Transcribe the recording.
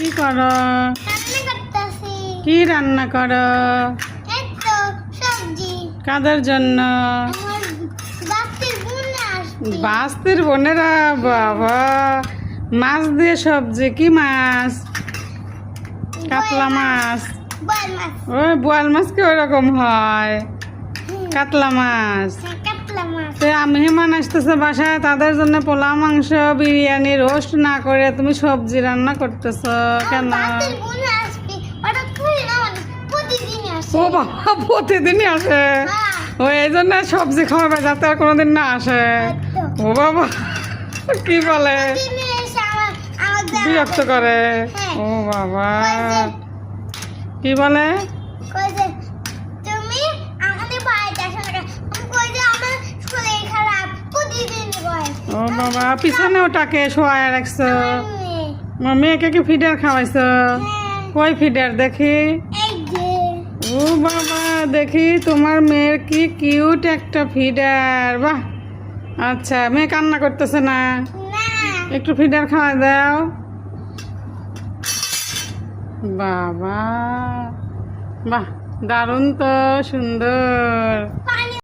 কি করো? রান্না করতেছি। কি রান্না করো? এই তো সবজি। কাদের জন্য? আমার বাচ্চার বোন আসছে। বাস্তির বোনেরা, বাবা মাছ দিয়ে সবজি। কি মাছ? কাতলা মাছ। বল মাছ। ওই বোয়াল মাছ কি ওরকম হয়? কাতলা মাছ। হ্যাঁ, কাতলা মাছ। আমি মেহমান আসতেছে বাসায়, তাদের জন্য পোলাও মাংস বিরিয়ানি রোস্ট না করে তুমি সবজি রান্না করতেছ কেন? আমার বাচ্চার বোন আসবে। ওটা তুই না মানে প্রতিদিনই আসে। ও বাবা, প্রতিদিনই আসে? হ্যাঁ। ও এই জন্য সবজি খাওয়াবে যাতে আর কোনোদিন না আসে। ও বাবা, কি বলে? প্রতিদিনই এসে আমার বিরক্ত করে। হ্যাঁ। ও বাবা, কই যে, কি বলে? কই যে, তুমি আমাদের বাড়িতে আসো না কেন? আমি কই যে আমার শরীর খারাপ প্রতিদিনই বলে। ও বাবা, পিছনে ওটাকে শোয়া রাখছো? আমার মেয়ে। আমার মেয়েকে কি ফিডার খাওয়াইছো? হ্যাঁ, কই ফিডার দেখি? এই যে। ও বাবা, দেখি তোমার মেয়ের কি কিউট একটা ফিডার। বাহ, আচ্ছা মেয়ে কান্না করতেছে না? না, একটু ফিডার খাওয়া দাও। বাবা, বাহ দারুণ তো, সুন্দর।